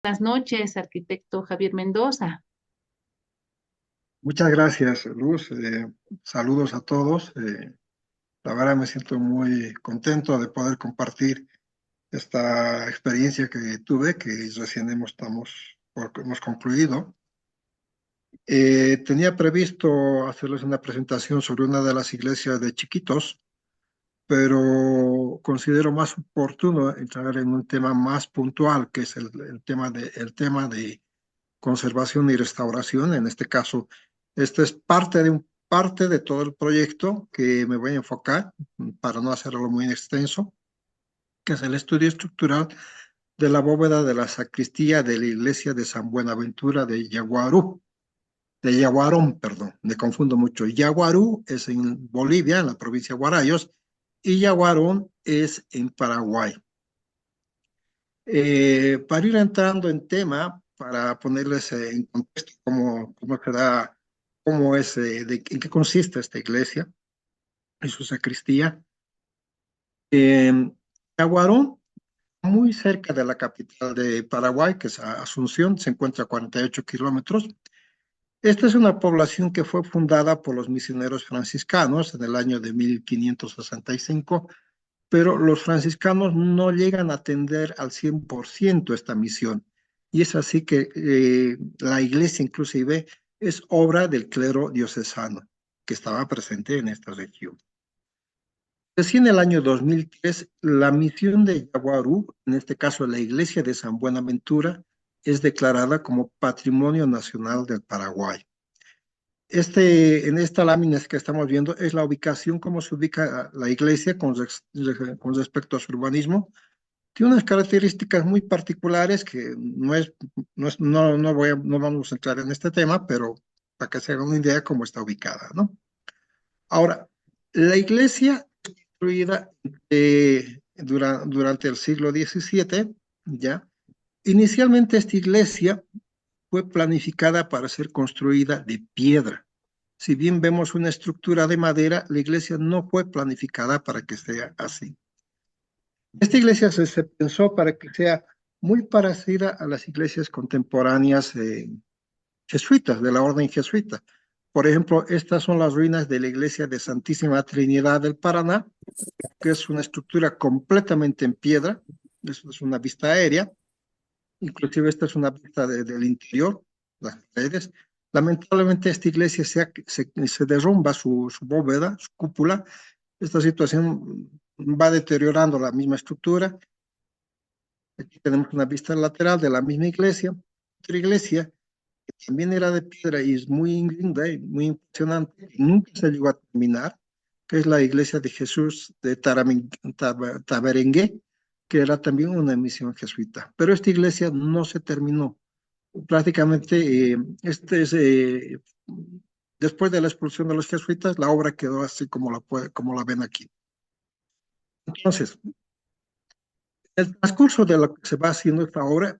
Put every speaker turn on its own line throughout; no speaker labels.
Buenas noches, arquitecto Javier Mendoza.
Muchas gracias, Luz. Saludos a todos. La verdad me siento muy contento de poder compartir esta experiencia que tuve, que recién hemos concluido. Tenía previsto hacerles una presentación sobre una de las iglesias de Chiquitos, pero considero más oportuno entrar en un tema más puntual, que es el tema de conservación y restauración. En este caso, este es parte de todo el proyecto que me voy a enfocar, para no hacerlo muy extenso, que es el estudio estructural de la bóveda de la sacristía de la iglesia de San Buenaventura de Yaguarón, perdón, me confundo mucho. Yaguarú es en Bolivia, en la provincia de Guarayos, y Yaguarón es en Paraguay. Para ir entrando en tema, para ponerles en contexto cómo queda, cómo es, en qué consiste esta iglesia y su sacristía. Eh, Yaguarón, muy cerca de la capital de Paraguay, que es Asunción, se encuentra a 48 kilómetros. Esta es una población que fue fundada por los misioneros franciscanos en el año de 1565, pero los franciscanos no llegan a atender al 100% esta misión. Y es así que la iglesia inclusive es obra del clero diocesano que estaba presente en esta región. Recién en el año 2003, la misión de Yaguarú, en este caso la iglesia de San Buenaventura, es declarada como Patrimonio Nacional del Paraguay. En esta lámina que estamos viendo es la ubicación, cómo se ubica la iglesia con respecto a su urbanismo. Tiene unas características muy particulares que no vamos a entrar en este tema, pero para que se hagan una idea cómo está ubicada, ¿no? Ahora, la iglesia construida durante el siglo XVII, ¿ya? Inicialmente esta iglesia fue planificada para ser construida de piedra. Si bien vemos una estructura de madera, la iglesia no fue planificada para que sea así. Esta iglesia se pensó para que sea muy parecida a las iglesias contemporáneas jesuitas, de la orden jesuita. Por ejemplo, estas son las ruinas de la iglesia de Santísima Trinidad del Paraná, que es una estructura completamente en piedra. Eso es una vista aérea. Inclusive esta es una vista del interior, las paredes. Lamentablemente esta iglesia se derrumba su bóveda, su cúpula. Esta situación va deteriorando la misma estructura. Aquí tenemos una vista lateral de la misma iglesia. Otra iglesia que también era de piedra y es muy linda y muy impresionante, y nunca se llegó a terminar, que es la iglesia de Jesús de Tabarengue, que era también una misión jesuita. Pero esta iglesia no se terminó. Prácticamente, después de la expulsión de los jesuitas, la obra quedó así como la ven aquí. Entonces, el transcurso de lo que se va haciendo esta obra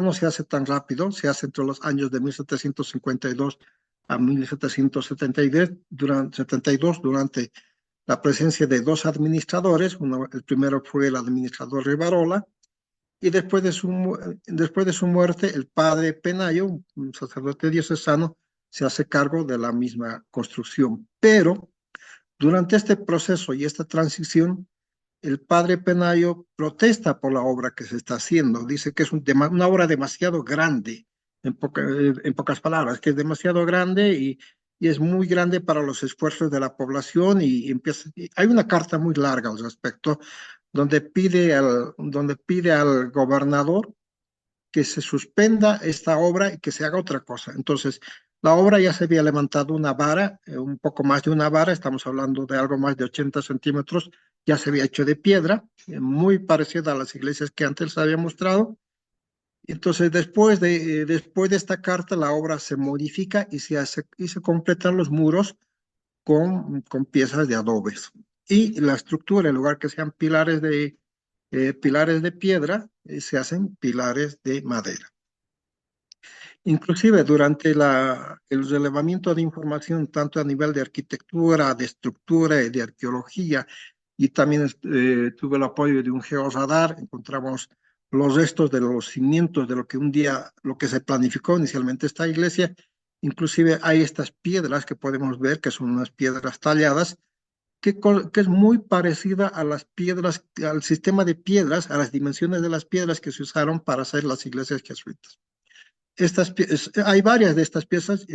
no se hace tan rápido, se hace entre los años de 1752 a 1772, durante la presencia de dos administradores. El primero fue el administrador Rivarola, y después de su muerte, el padre Penayo, un sacerdote diocesano, se hace cargo de la misma construcción. Pero durante este proceso y esta transición, el padre Penayo protesta por la obra que se está haciendo. Dice que es una obra demasiado grande, en pocas palabras, que es demasiado grande y es muy grande para los esfuerzos de la población, y hay una carta muy larga al respecto, donde pide al gobernador que se suspenda esta obra y que se haga otra cosa. Entonces, la obra ya se había levantado una vara, un poco más de una vara, estamos hablando de algo más de 80 centímetros, ya se había hecho de piedra, muy parecida a las iglesias que antes había mostrado. Entonces, después de esta carta, la obra se modifica y se completan los muros con piezas de adobes. Y la estructura, en lugar que sean pilares de piedra, se hacen pilares de madera. Inclusive durante el relevamiento de información, tanto a nivel de arquitectura, de estructura y de arqueología, y también tuve el apoyo de un georradar, encontramos los restos de los cimientos de lo que un día, lo que se planificó inicialmente esta iglesia. Inclusive hay estas piedras que podemos ver, que son unas piedras talladas, que es muy parecida a las piedras, al sistema de piedras, a las dimensiones de las piedras que se usaron para hacer las iglesias jesuitas. Hay varias de estas piezas.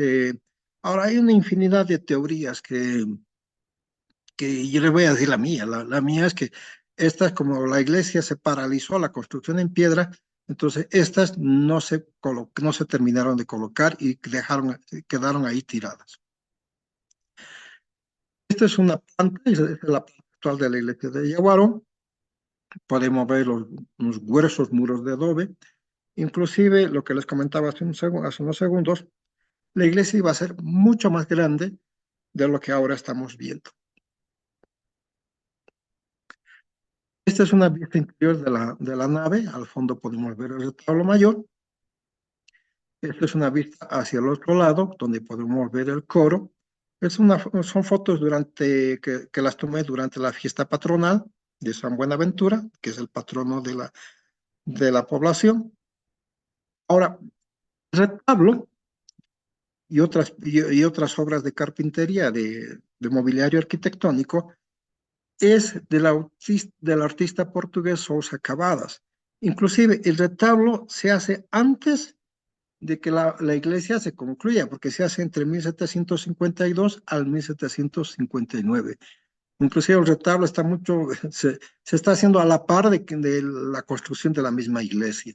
Ahora hay una infinidad de teorías que yo les voy a decir la mía. La mía es que estas, como la iglesia se paralizó la construcción en piedra, entonces estas no se terminaron de colocar y quedaron ahí tiradas. Esta es una planta, esta es la planta actual de la iglesia de Yaguaro. Podemos ver los gruesos muros de adobe. Inclusive, lo que les comentaba hace unos segundos, la iglesia iba a ser mucho más grande de lo que ahora estamos viendo. Esta es una vista interior de la nave. Al fondo podemos ver el retablo mayor. Esta es una vista hacia el otro lado, donde podemos ver el coro. Son fotos que las tomé durante la fiesta patronal de San Buenaventura, que es el patrono de la población. Ahora, el retablo y otras obras de carpintería, de mobiliario arquitectónico, es del artista portugués Sousa Cavadas. Inclusive el retablo se hace antes de que la iglesia se concluya, porque se hace entre 1752 al 1759. Inclusive el retablo se está haciendo a la par de la construcción de la misma iglesia.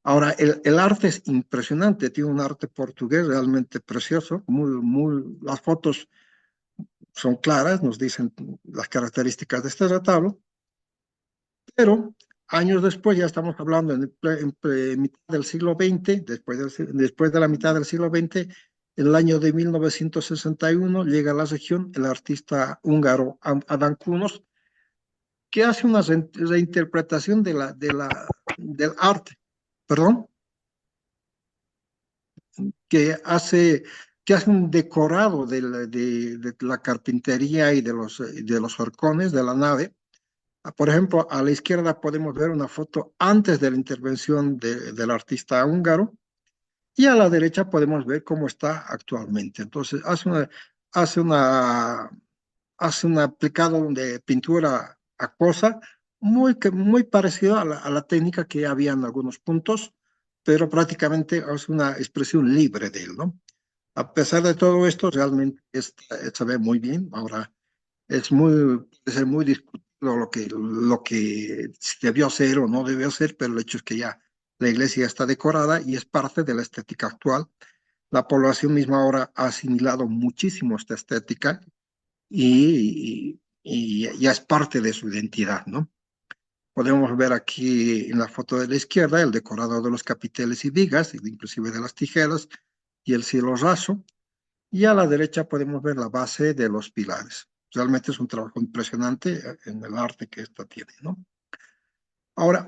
Ahora, el arte es impresionante, tiene un arte portugués realmente precioso, las fotos son claras, nos dicen las características de este retablo, pero años después, ya estamos hablando en mitad del siglo XX, después de la mitad del siglo XX, en el año de 1961 llega a la región el artista húngaro Adán Kunos, que hace una reinterpretación del arte, perdón, que hace, que hace un decorado de la carpintería y de los horcones de la nave. Por ejemplo, a la izquierda podemos ver una foto antes de la intervención del artista húngaro y a la derecha podemos ver cómo está actualmente. Entonces, hace una, hace un aplicado de pintura acuosa muy parecido a la técnica que había en algunos puntos, pero prácticamente es una expresión libre de él, ¿no? A pesar de todo esto, realmente se ve muy bien. Ahora, puede ser muy discutido lo que debió hacer o no debió hacer, pero el hecho es que ya la iglesia está decorada y es parte de la estética actual. La población misma ahora ha asimilado muchísimo esta estética y ya es parte de su identidad, ¿no? Podemos ver aquí en la foto de la izquierda el decorado de los capiteles y vigas, inclusive de las tijeras y el cielo raso. Y a la derecha podemos ver la base de los pilares. Realmente es un trabajo impresionante en el arte que esta tiene, ¿no? Ahora,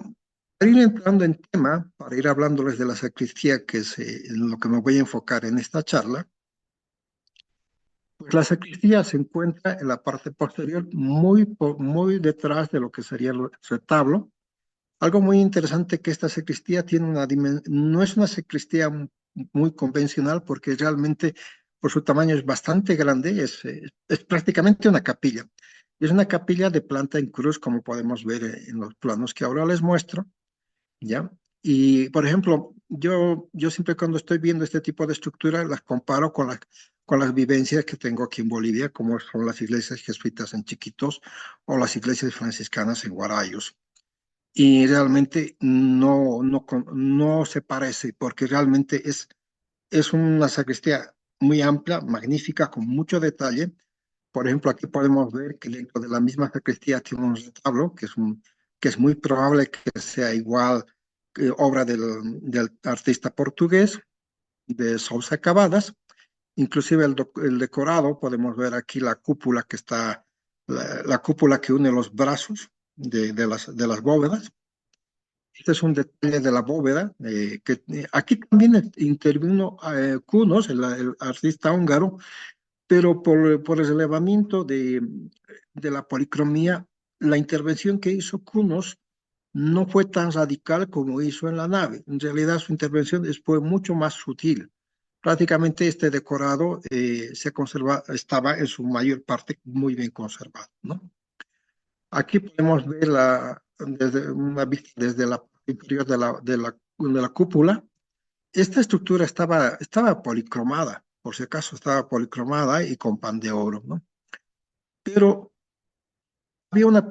para ir entrando en tema, para ir hablándoles de la sacristía, que es en lo que me voy a enfocar en esta charla, pues la sacristía se encuentra en la parte posterior, muy detrás de lo que sería el retablo. Algo muy interesante que esta sacristía tiene no es una sacristía muy convencional porque realmente por su tamaño es bastante grande, es prácticamente una capilla. Es una capilla de planta en cruz, como podemos ver en los planos que ahora les muestro, ¿ya? Y, por ejemplo, yo siempre cuando estoy viendo este tipo de estructuras las comparo con las vivencias que tengo aquí en Bolivia, como son las iglesias jesuitas en Chiquitos o las iglesias franciscanas en Guarayos y realmente no se parece porque realmente es una sacristía muy amplia, magnífica, con mucho detalle. Por ejemplo, aquí podemos ver que dentro de la misma sacristía tiene un retablo que es muy probable que sea igual que obra del artista portugués, de Sousa Cavadas. Inclusive el decorado, podemos ver aquí la cúpula la cúpula que une los brazos de las bóvedas. Este es un detalle de la bóveda, aquí también intervino Kunos, el artista húngaro, pero por el relevamiento de la policromía, la intervención que hizo Kunos no fue tan radical como hizo en la nave. En realidad su intervención fue mucho más sutil. Prácticamente este decorado estaba en su mayor parte muy bien conservado, ¿no? Aquí podemos ver desde una vista desde la parte inferior de la cúpula. Esta estructura estaba policromada, por si acaso estaba policromada y con pan de oro, ¿no? Pero había una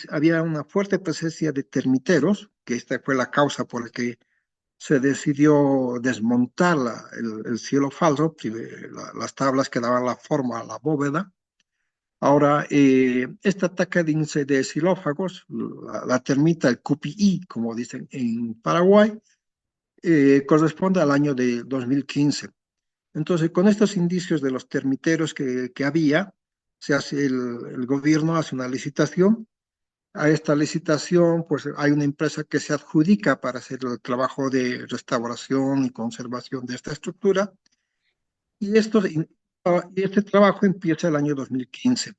había una fuerte presencia de termiteros, que esta fue la causa por la que se decidió desmontar el cielo falso, las tablas que daban la forma a la bóveda. Ahora, este ataque de xilófagos, la termita, el cupií, como dicen en Paraguay, corresponde al año de 2015. Entonces, con estos indicios de los termiteros que había, el gobierno hace una licitación. A esta licitación, pues hay una empresa que se adjudica para hacer el trabajo de restauración y conservación de esta estructura. Y este trabajo empieza el año 2015.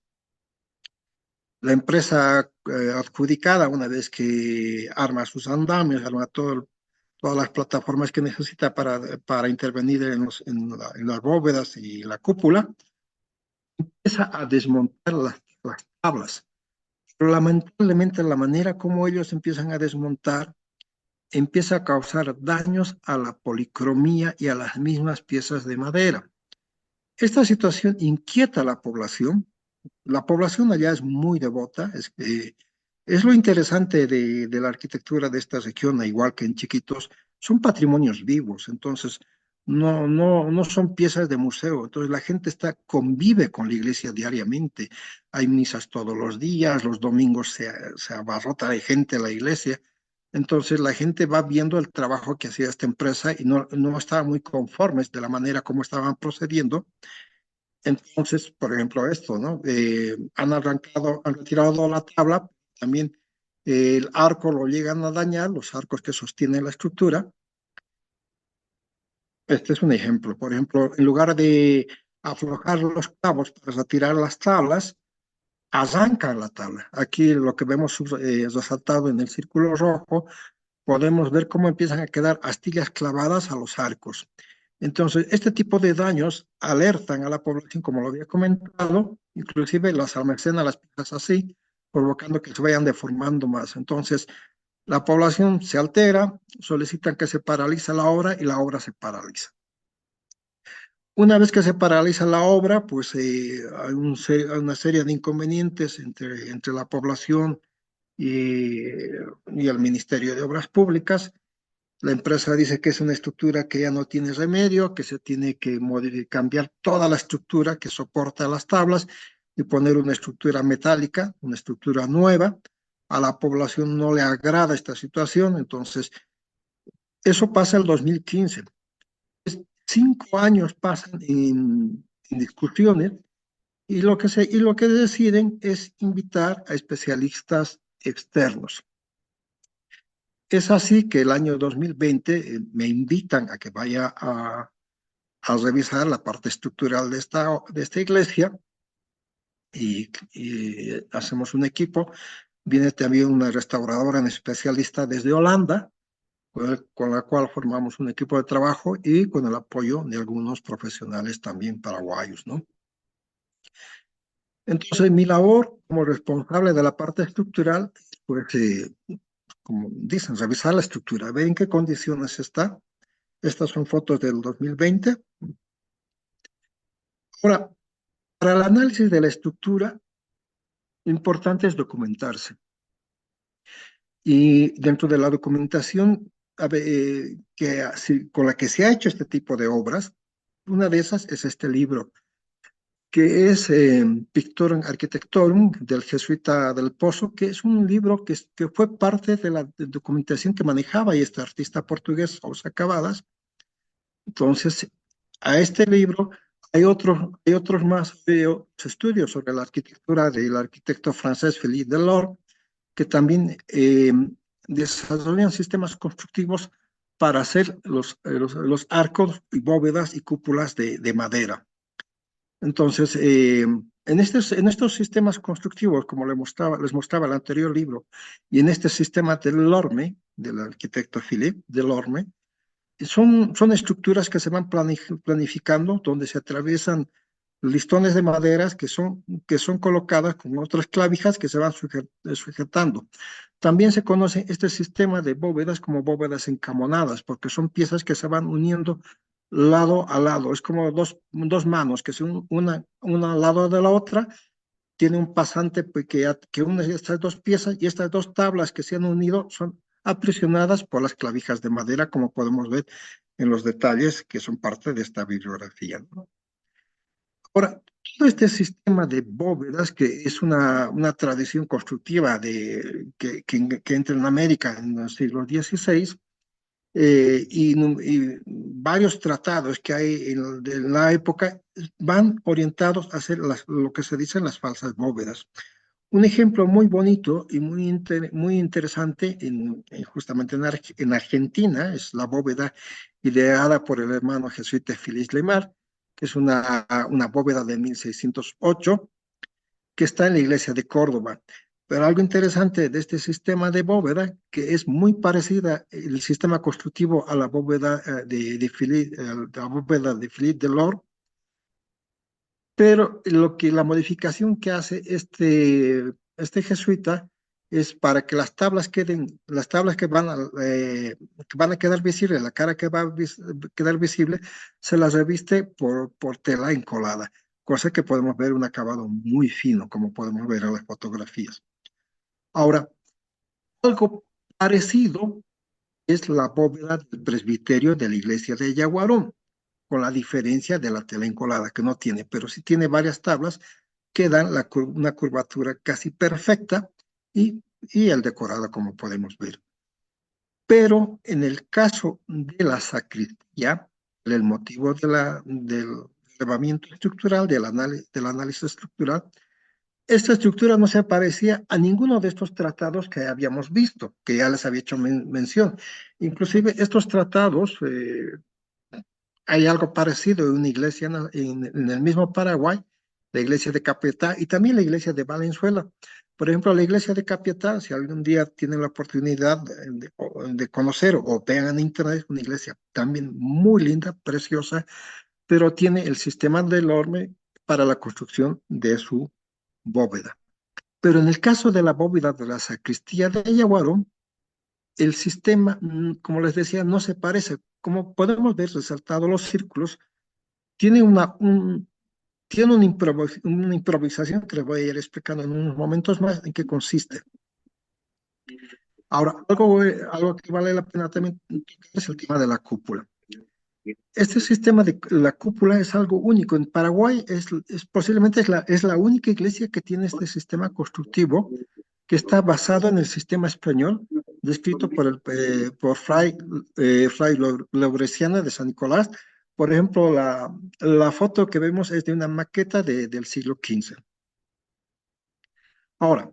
La empresa adjudicada, una vez que arma sus andamios, arma todas las plataformas que necesita para intervenir en las bóvedas y la cúpula, empieza a desmontar las tablas. Pero lamentablemente la manera como ellos empiezan a desmontar empieza a causar daños a la policromía y a las mismas piezas de madera. Esta situación inquieta a la población. La población allá es muy devota. Es lo interesante de la arquitectura de esta región, igual que en Chiquitos, son patrimonios vivos. Entonces, no son piezas de museo. Entonces, la gente convive con la iglesia diariamente. Hay misas todos los días, los domingos se abarrota de gente a la iglesia. Entonces, la gente va viendo el trabajo que hacía esta empresa y no estaba muy conformes de la manera como estaban procediendo. Entonces, por ejemplo, esto, ¿no? Han retirado la tabla, también el arco lo llegan a dañar, los arcos que sostienen la estructura. Este es un ejemplo. Por ejemplo, en lugar de aflojar los cabos para retirar las tablas, arrancan la tabla. Aquí lo que vemos resaltado en el círculo rojo, podemos ver cómo empiezan a quedar astillas clavadas a los arcos. Entonces, este tipo de daños alertan a la población, como lo había comentado, inclusive las almacenan las piezas así, provocando que se vayan deformando más. Entonces, la población se altera, solicitan que se paralice la obra y la obra se paraliza. Una vez que se paraliza la obra, pues hay una serie de inconvenientes entre la población y el Ministerio de Obras Públicas. La empresa dice que es una estructura que ya no tiene remedio, que se tiene que cambiar toda la estructura que soporta las tablas y poner una estructura metálica, una estructura nueva. A la población no le agrada esta situación, entonces eso pasa el 2015. 5 años pasan en discusiones y lo que deciden es invitar a especialistas externos. Es así que el año 2020 me invitan a que vaya a revisar la parte estructural de esta iglesia y hacemos un equipo. Viene también una restauradora en especialista desde Holanda, con la cual formamos un equipo de trabajo y con el apoyo de algunos profesionales también paraguayos, ¿no? Entonces, mi labor como responsable de la parte estructural, pues, como dicen, revisar la estructura, ver en qué condiciones está. Estas son fotos del 2020. Ahora, para el análisis de la estructura, lo importante es documentarse. Y dentro de la documentación con la que se ha hecho este tipo de obras, una de esas es este libro, que es Pictorum Architectorum del jesuita del Pozo, que es un libro que fue parte de la documentación que manejaba este artista portugués, Sousa Cavadas. Entonces, a este libro hay otros más estudios sobre la arquitectura del arquitecto francés Philippe Delort, que también desarrollan sistemas constructivos para hacer los arcos y bóvedas y cúpulas de madera. Entonces, En estos sistemas constructivos, como les mostraba el anterior libro, y en este sistema del Delorme, del arquitecto Philippe Delorme, son estructuras que se van planificando, donde se atraviesan listones de maderas que son colocadas con otras clavijas que se van sujetando. También se conoce este sistema de bóvedas como bóvedas encamonadas, porque son piezas que se van uniendo lado a lado. Es como dos manos que son una al lado de la otra. Tiene un pasante pues, que une estas dos piezas y estas dos tablas que se han unido son aprisionadas por las clavijas de madera, como podemos ver en los detalles que son parte de esta bibliografía, ¿no? Ahora, todo este sistema de bóvedas, que es una tradición constructiva que entra en América en el siglo XVI, y varios tratados que hay de la época van orientados a hacer lo que se dicen las falsas bóvedas. Un ejemplo muy bonito y muy interesante justamente en Argentina es la bóveda ideada por el hermano jesuita Félix Lemar, que es una bóveda de 1608 que está en la iglesia de Córdoba. Pero algo interesante de este sistema de bóveda, que es muy parecida el sistema constructivo a la bóveda la bóveda de Philippe Delorme, pero la modificación que hace este jesuita es para que las tablas que van a quedar visibles, la cara que va a quedar visible, se las reviste por tela encolada, cosa que podemos ver un acabado muy fino, como podemos ver en las fotografías. Ahora, algo parecido es la bóveda del presbiterio de la iglesia de Yaguarón, con la diferencia de la tela encolada, que no tiene, pero sí tiene varias tablas que dan una curvatura casi perfecta y el decorado, como podemos ver. Pero en el caso de la sacristía, el motivo del elevamiento estructural, del análisis estructural, esta estructura no se parecía a ninguno de estos tratados que habíamos visto, que ya les había hecho mención. Inclusive estos tratados hay algo parecido en una iglesia en el mismo Paraguay, la iglesia de Capiatá y también la iglesia de Valenzuela. Por ejemplo, la iglesia de Capiatá, si algún día tienen la oportunidad de conocer o vean en internet, una iglesia también muy linda, preciosa, pero tiene el sistema del horno para la construcción de su bóveda. Pero en el caso de la bóveda de la sacristía de Yaguarón, el sistema, como les decía, no se parece. Como podemos ver resaltados los círculos, tiene una improvisación que les voy a ir explicando en unos momentos más en qué consiste. Ahora, algo que vale la pena también tocar es el tema de la cúpula. Este sistema de la cúpula es algo único. En Paraguay posiblemente es la única iglesia que tiene este sistema constructivo que está basado en el sistema español descrito por Fray Laureciana de San Nicolás. Por ejemplo, la foto que vemos es de una maqueta del siglo XV. Ahora,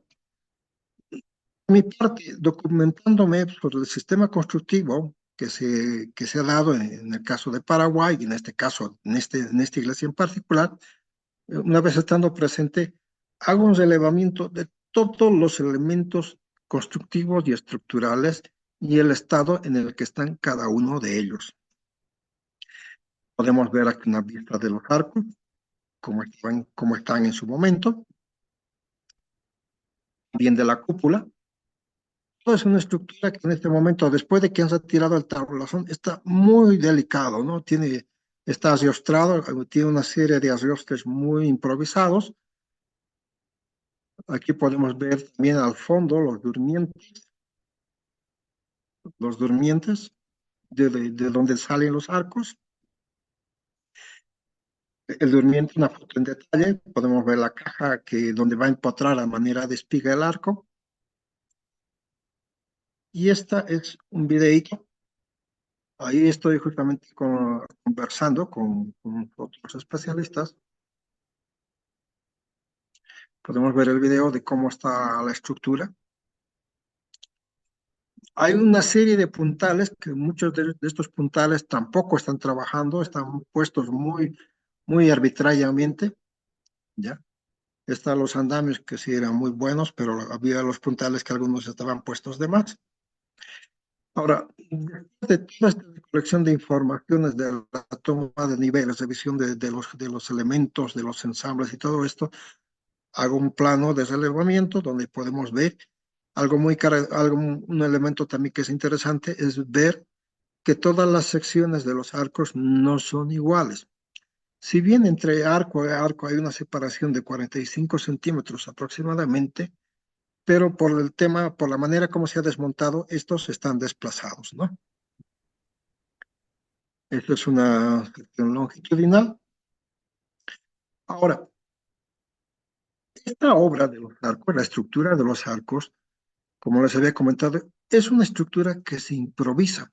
mi parte, documentándome sobre el sistema constructivo que se ha dado en el caso de Paraguay y en este caso, en esta iglesia en particular, una vez estando presente, hago un relevamiento de todos los elementos constructivos y estructurales y el estado en el que están cada uno de ellos. Podemos ver aquí una vista de los arcos, cómo están en su momento, bien de la cúpula. Todo es una estructura que en este momento, después de que han retirado el tablazón, está muy delicado, ¿no? Está ariostrado, tiene una serie de ariostres muy improvisados. Aquí podemos ver también al fondo los durmientes de donde salen los arcos. El durmiente, una foto en detalle, podemos ver la caja donde va a empotrar a manera de espiga el arco. Y esta es un videíto. Ahí estoy justamente conversando con otros especialistas. Podemos ver el video de cómo está la estructura. Hay una serie de puntales que muchos de estos puntales tampoco están trabajando, están puestos muy arbitrariamente, ¿ya? Están los andamios que sí eran muy buenos, pero había los puntales que algunos estaban puestos de más. Ahora, después de toda esta colección de informaciones de la toma de niveles, de visión de los elementos, de los ensambles y todo esto, hago un plano de relevamiento donde podemos ver un elemento también que es interesante, es ver que todas las secciones de los arcos no son iguales. Si bien entre arco y arco hay una separación de 45 centímetros aproximadamente, pero por el tema, por la manera como se ha desmontado, estos están desplazados, ¿no? Esto es una sección longitudinal. Ahora, esta obra de los arcos, la estructura de los arcos, como les había comentado, es una estructura que se improvisa.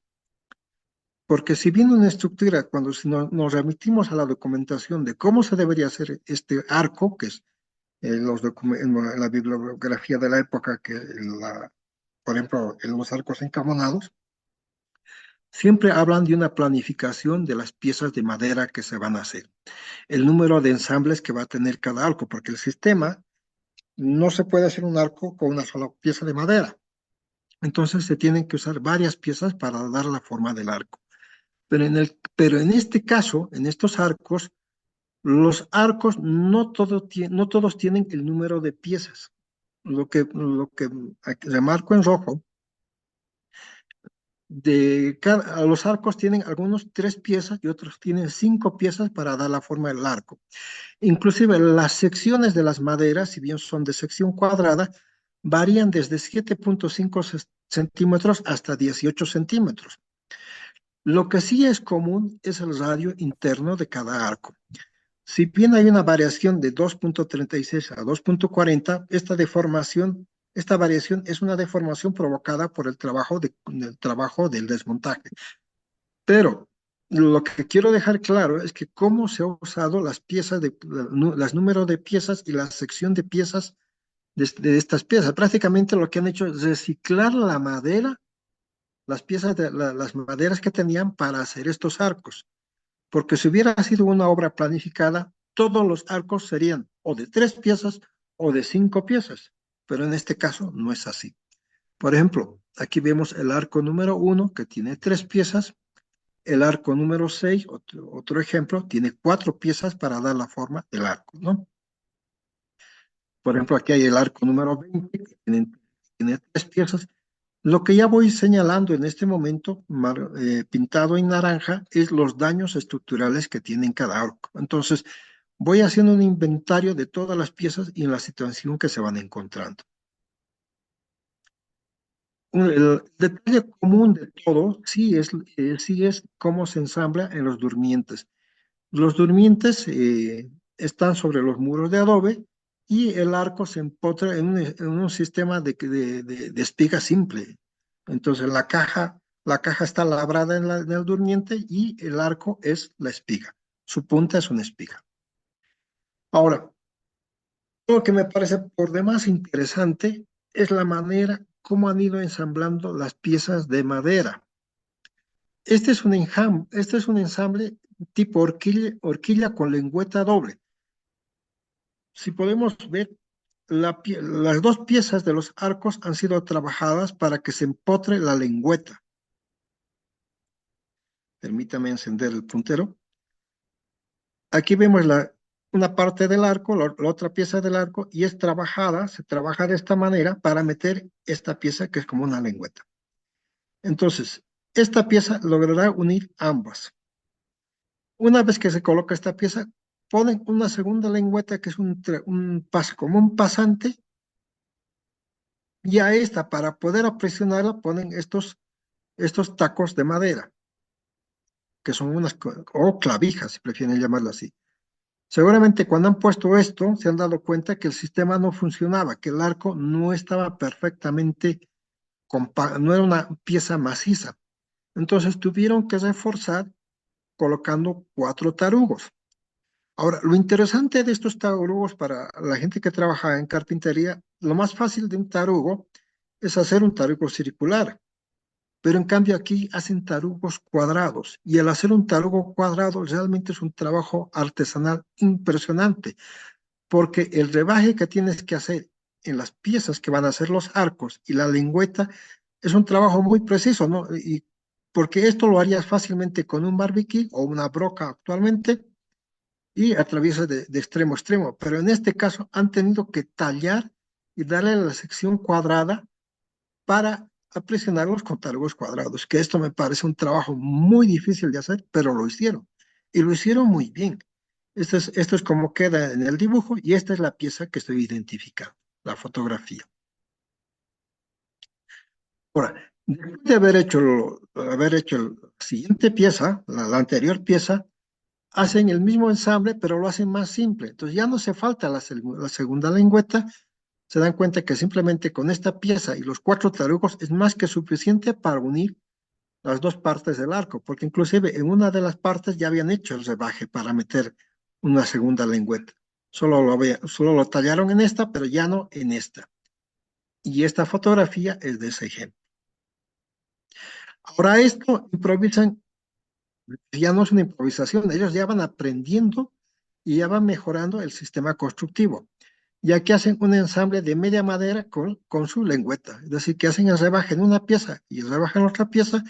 Porque si bien una estructura, cuando nos remitimos a la documentación de cómo se debería hacer este arco, que es en la bibliografía de la época, por ejemplo, en los arcos encamonados, siempre hablan de una planificación de las piezas de madera que se van a hacer, el número de ensambles que va a tener cada arco, porque el sistema no se puede hacer un arco con una sola pieza de madera. Entonces se tienen que usar varias piezas para dar la forma del arco. Pero en este caso, en estos arcos, los arcos no todos tienen el número de piezas. Lo que remarco en rojo, los arcos tienen algunos 3 piezas y otros tienen 5 piezas para dar la forma del arco. Inclusive las secciones de las maderas, si bien son de sección cuadrada, varían desde 7,5 centímetros hasta 18 centímetros. Lo que sí es común es el radio interno de cada arco. Si bien hay una variación de 2,36 a 2,40, esta variación es una deformación provocada por el trabajo del desmontaje. Pero lo que quiero dejar claro es que cómo se ha usado las números de piezas y la sección de piezas de estas piezas. Prácticamente lo que han hecho es reciclar la madera, las maderas que tenían para hacer estos arcos. Porque si hubiera sido una obra planificada, todos los arcos serían o de 3 piezas o de 5 piezas, pero en este caso no es así. Por ejemplo, aquí vemos el arco número 1 que tiene 3 piezas, el arco número 6, otro ejemplo, tiene 4 piezas para dar la forma del arco, ¿no? Por ejemplo, aquí hay el arco número 20 que tiene 3 piezas. Lo que ya voy señalando en este momento, pintado en naranja, es los daños estructurales que tienen cada arco. Entonces, voy haciendo un inventario de todas las piezas y en la situación que se van encontrando. El detalle común de todo sí es cómo se ensambla en los durmientes. Los durmientes están sobre los muros de adobe y el arco se empotra en un sistema de espiga simple. Entonces la caja está labrada en el durmiente y el arco es la espiga. Su punta es una espiga. Ahora, lo que me parece por demás interesante es la manera como han ido ensamblando las piezas de madera. Este es un ensamble tipo horquilla con lengüeta doble. Si podemos ver, las 2 piezas de los arcos han sido trabajadas para que se empotre la lengüeta. Permítame encender el puntero. Aquí vemos una parte del arco, la otra pieza del arco, y se trabaja de esta manera para meter esta pieza que es como una lengüeta. Entonces, esta pieza logrará unir ambas. Una vez que se coloca esta pieza, ponen una segunda lengüeta que es como un pasante, y a esta, para poder presionarla, ponen estos tacos de madera, que son o clavijas, si prefieren llamarlo así. Seguramente cuando han puesto esto, se han dado cuenta que el sistema no funcionaba, que el arco no estaba perfectamente, no era una pieza maciza. Entonces tuvieron que reforzar colocando 4 tarugos. Ahora, lo interesante de estos tarugos para la gente que trabaja en carpintería, lo más fácil de un tarugo es hacer un tarugo circular, pero en cambio aquí hacen tarugos cuadrados y al hacer un tarugo cuadrado realmente es un trabajo artesanal impresionante. porque el rebaje que tienes que hacer en las piezas que van a ser los arcos y la lengüeta es un trabajo muy preciso, ¿no? Y porque esto lo harías fácilmente con un barbecue o una broca actualmente y atraviesa de extremo a extremo, pero en este caso han tenido que tallar y darle la sección cuadrada para presionarlos con tarugos cuadrados, que esto me parece un trabajo muy difícil de hacer, pero lo hicieron, y lo hicieron muy bien. Esto es como queda en el dibujo, y esta es la pieza que estoy identificando, la fotografía. Ahora, después de haber hecho la siguiente pieza, la anterior pieza, hacen el mismo ensamble, pero lo hacen más simple. Entonces ya no hace falta la segunda lengüeta. Se dan cuenta que simplemente con esta pieza y los 4 tarugos es más que suficiente para unir las dos partes del arco, porque inclusive en una de las partes ya habían hecho el rebaje para meter una segunda lengüeta. Solo lo tallaron en esta, pero ya no en esta. Y esta fotografía es de ese ejemplo. Ahora esto improvisan, ya no es una improvisación, ellos ya van aprendiendo y ya van mejorando el sistema constructivo, ya que hacen un ensamble de media madera con su lengüeta, es decir, que hacen el rebaje en una pieza y el rebaje en otra pieza,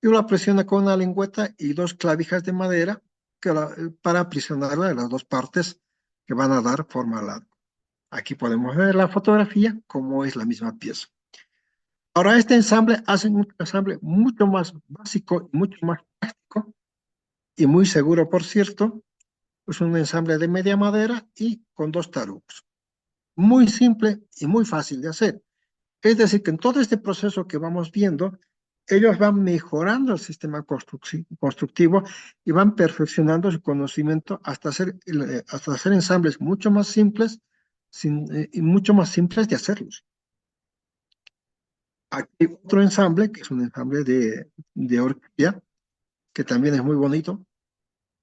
y la presiona con una lengüeta y 2 clavijas de madera para aprisionarla de las dos partes que van a dar forma al arco. Aquí podemos ver la fotografía, como es la misma pieza. Ahora, este ensamble hacen un ensamble mucho más básico, mucho más práctico y muy seguro, por cierto. Es un ensamble de media madera y con 2 tarugos. Muy simple y muy fácil de hacer. Es decir, que en todo este proceso que vamos viendo, ellos van mejorando el sistema constructivo y van perfeccionando su conocimiento hasta hacer ensambles mucho más simples y mucho más simples de hacerlos. Aquí hay otro ensamble, que es un ensamble de orquídea, que también es muy bonito,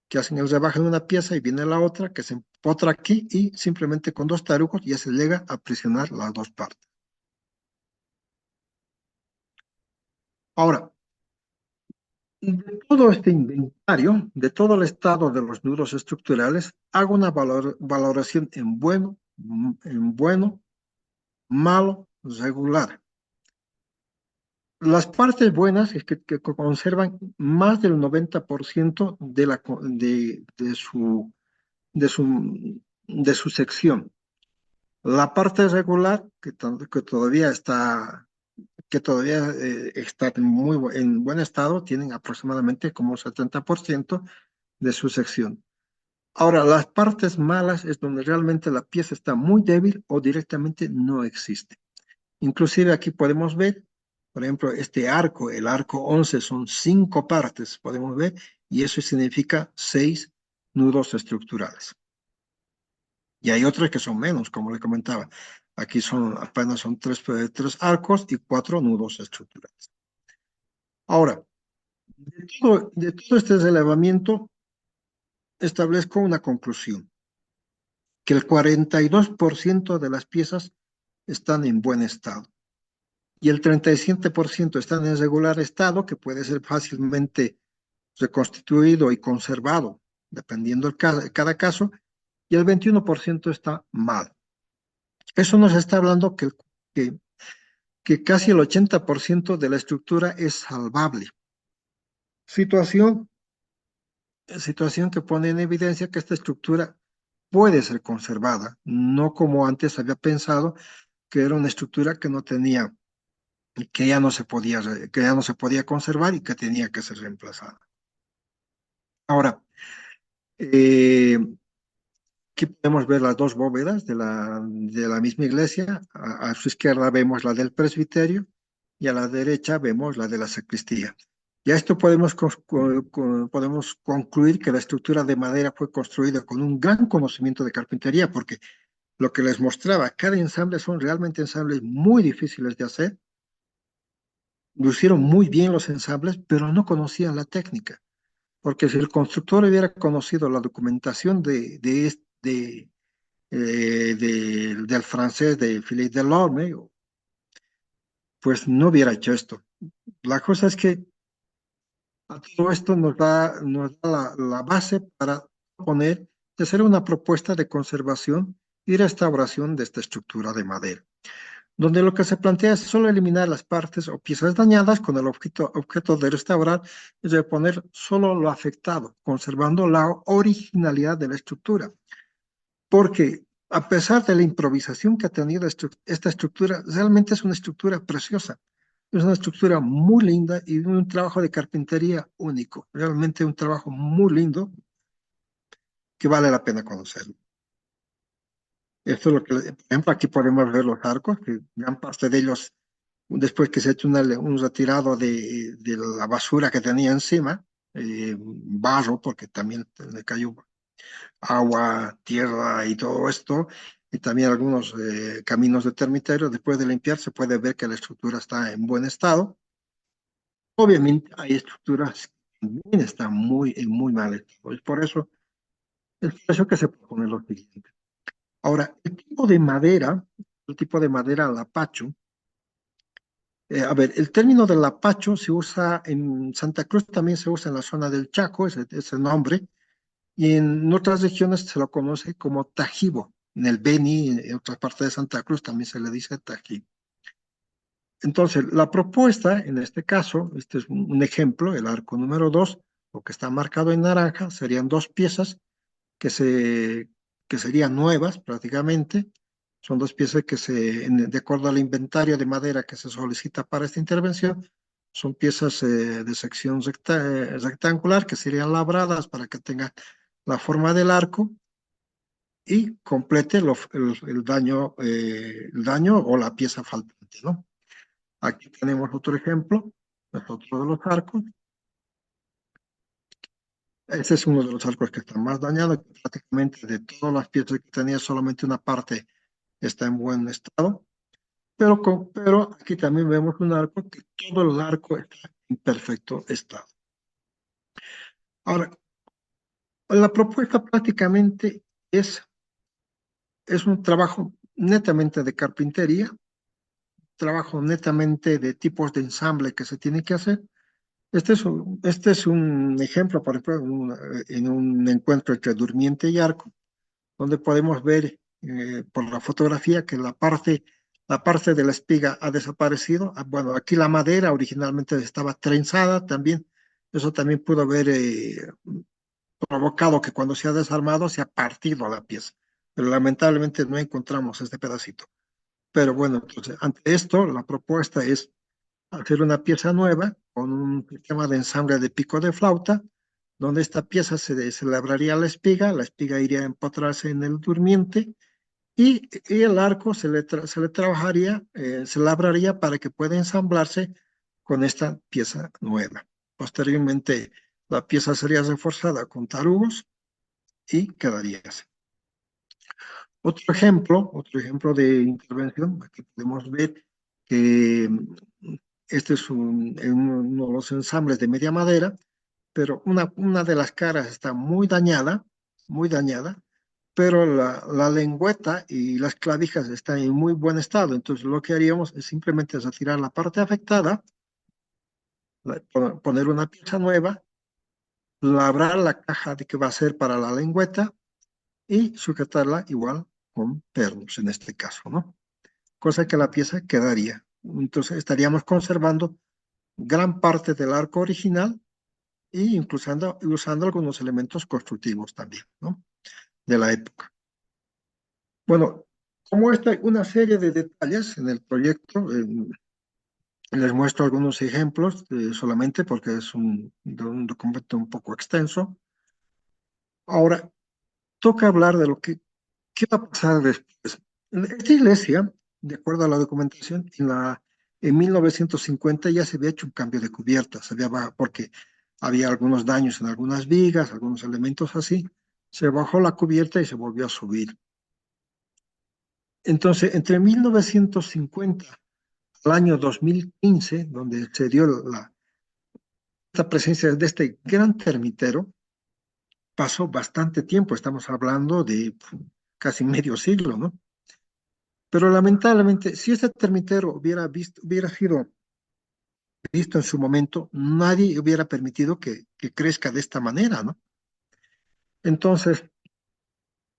que hacen el rebaje de una pieza y viene la otra, que se empotra aquí y simplemente con 2 tarugos ya se llega a presionar las dos partes. Ahora, de todo este inventario, de todo el estado de los nudos estructurales, hago una valoración en bueno, malo, regular. Las partes buenas es que conservan más del 90% de su, de su sección. La parte regular, que todavía está en buen estado, tienen aproximadamente como 70% de su sección. Ahora, las partes malas es donde realmente la pieza está muy débil o directamente no existe. Inclusive aquí podemos ver, por ejemplo, este arco, el arco 11 son 5 partes, podemos ver, y eso significa 6 nudos estructurales. Y hay otros que son menos, como le comentaba. Aquí apenas son 3 arcos y 4 nudos estructurales. Ahora, de todo este relevamiento, establezco una conclusión, que el 42% de las piezas están en buen estado y el 37% están en regular estado, que puede ser fácilmente reconstituido y conservado, dependiendo de cada caso, y el 21% está mal. Eso nos está hablando que casi el 80% de la estructura es salvable. Situación que pone en evidencia que esta estructura puede ser conservada, no como antes había pensado, que era una estructura que no tenía, que ya no se podía conservar y que tenía que ser reemplazada. Ahora, eh, aquí podemos ver las 2 bóvedas de la misma iglesia. A su izquierda vemos la del presbiterio y a la derecha vemos la de la sacristía. Ya esto podemos concluir que la estructura de madera fue construida con un gran conocimiento de carpintería, porque lo que les mostraba, cada ensamble son realmente ensambles muy difíciles de hacer. Lucieron muy bien los ensambles, pero no conocían la técnica, porque si el constructor hubiera conocido la documentación del francés de Philippe Delorme, pues no hubiera hecho esto. La cosa es que a todo esto nos da la base para poner, hacer una propuesta de conservación y restauración de esta estructura de madera, donde lo que se plantea es solo eliminar las partes o piezas dañadas con el objeto de restaurar y reponer solo lo afectado, conservando la originalidad de la estructura. Porque a pesar de la improvisación que ha tenido esta estructura, realmente es una estructura preciosa. Es una estructura muy linda y un trabajo de carpintería único. Realmente un trabajo muy lindo que vale la pena conocerlo. Esto es lo que, por ejemplo, aquí podemos ver los arcos, que gran parte de ellos, después que se ha hecho un retirado de la basura que tenía encima, barro, porque también le cayó agua, tierra y todo esto, y también algunos caminos de termiterio, después de limpiar se puede ver que la estructura está en buen estado. Obviamente hay estructuras que también están en muy mal estado, y es por eso que se propone lo siguiente. Ahora, el tipo de madera lapacho, a ver, el término del lapacho se usa en Santa Cruz, también se usa en la zona del Chaco, ese nombre, y en otras regiones se lo conoce como tajibo. En el Beni, en otras partes de Santa Cruz también se le dice tajibo. Entonces, la propuesta, en este caso, este es un ejemplo, el arco número 2, lo que está marcado en naranja, serían dos piezas que, se, que serían nuevas prácticamente. Son dos piezas que de acuerdo al inventario de madera que se solicita para esta intervención, son piezas de sección rectangular que serían labradas para que tenga la forma del arco y complete el daño o la pieza faltante, ¿no? Aquí tenemos otro ejemplo, otro de los arcos. Este es uno de los arcos que está más dañado, que prácticamente de todas las piezas que tenía, solamente una parte está en buen estado, pero aquí también vemos un arco que todo el arco está en perfecto estado. Ahora, la propuesta prácticamente es un trabajo netamente de carpintería, trabajo netamente de tipos de ensamble que se tiene que hacer. Este es un ejemplo, por ejemplo, en un encuentro entre durmiente y arco, donde podemos ver por la fotografía que la parte de la espiga ha desaparecido. Ah, bueno, aquí la madera originalmente estaba trenzada también. Eso también pudo haber provocado que cuando se ha desarmado se ha partido la pieza. Pero lamentablemente no encontramos este pedacito. Pero bueno, entonces, ante esto, la propuesta es hacer una pieza nueva con un sistema de ensamble de pico de flauta, donde esta pieza se labraría la espiga iría a empotrarse en el durmiente y el arco se le trabajaría, se labraría para que pueda ensamblarse con esta pieza nueva. Posteriormente, la pieza sería reforzada con tarugos y quedaría así. Otro ejemplo de intervención, aquí podemos ver que este es uno de los ensambles de media madera, pero una de las caras está muy dañada, pero la lengüeta y las clavijas están en muy buen estado. Entonces lo que haríamos es simplemente retirar la parte afectada, poner una pieza nueva, labrar la caja de que va a ser para la lengüeta y sujetarla igual con pernos en este caso, ¿no? Cosa que la pieza quedaría. Entonces estaríamos conservando gran parte del arco original e incluso usando algunos elementos constructivos también, ¿no? De la época. Bueno, como esta hay una serie de detalles en el proyecto, les muestro algunos ejemplos solamente porque es un documento un poco extenso. Ahora, toca hablar de qué va a pasar después. Esta iglesia, de acuerdo a la documentación, en 1950 ya se había hecho un cambio de cubierta, porque había algunos daños en algunas vigas, algunos elementos así. Se bajó la cubierta y se volvió a subir. Entonces, entre 1950 al año 2015, donde se dio esta presencia de este gran termitero, pasó bastante tiempo, estamos hablando de casi medio siglo, ¿no? Pero lamentablemente, si este termitero hubiera sido visto en su momento, nadie hubiera permitido que crezca de esta manera, ¿no? Entonces,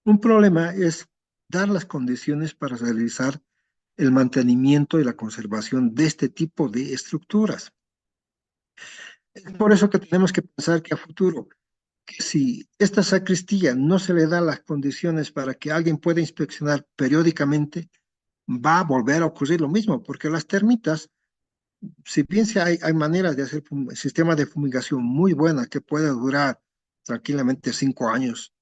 un problema es dar las condiciones para realizar el mantenimiento y la conservación de este tipo de estructuras. Es por eso que tenemos que pensar que a futuro, que si esta sacristía no se le da las condiciones para que alguien pueda inspeccionar periódicamente, va a volver a ocurrir lo mismo, porque las termitas, si bien hay maneras de hacer sistemas de fumigación muy buenas que puede durar tranquilamente 5 años,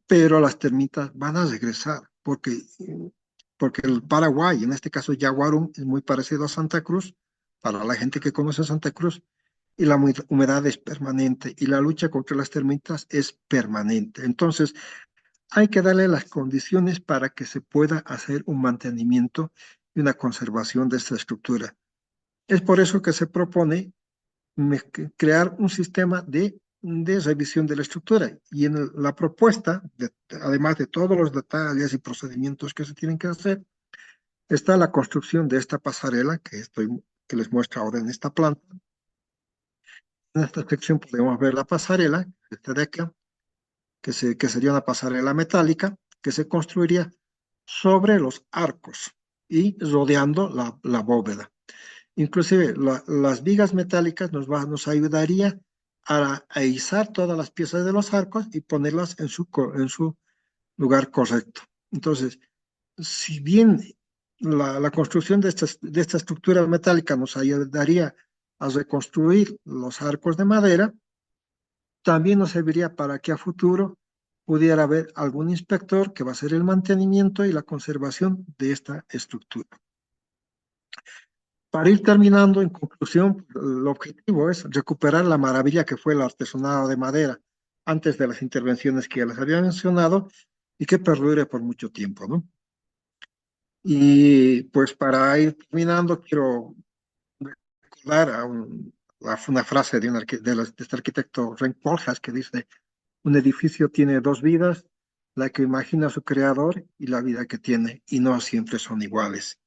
pero las termitas van a regresar, porque el Paraguay, en este caso Yaguarum, es muy parecido a Santa Cruz, para la gente que conoce Santa Cruz, y la humedad es permanente, y la lucha contra las termitas es permanente. Entonces, hay que darle las condiciones para que se pueda hacer un mantenimiento y una conservación de esta estructura. Es por eso que se propone crear un sistema de revisión de la estructura. Y en la propuesta, además de todos los detalles y procedimientos que se tienen que hacer, está la construcción de esta pasarela que les muestro ahora en esta planta. En esta sección podemos ver la pasarela, esta de acá, que sería una pasarela metálica que se construiría sobre los arcos y rodeando la bóveda. Inclusive las vigas metálicas nos ayudaría a izar todas las piezas de los arcos y ponerlas en su lugar correcto. Entonces, si bien la construcción de esta estructura metálica nos ayudaría a reconstruir los arcos de madera, también nos serviría para que a futuro pudiera haber algún inspector que va a hacer el mantenimiento y la conservación de esta estructura. Para ir terminando, en conclusión, el objetivo es recuperar la maravilla que fue el artesonado de madera antes de las intervenciones que ya les había mencionado y que perdure por mucho tiempo, ¿no? Y pues para ir terminando, quiero recordar una frase de este arquitecto Ren Koolhaas que dice: un edificio tiene dos vidas, la que imagina su creador y la vida que tiene, y no siempre son iguales.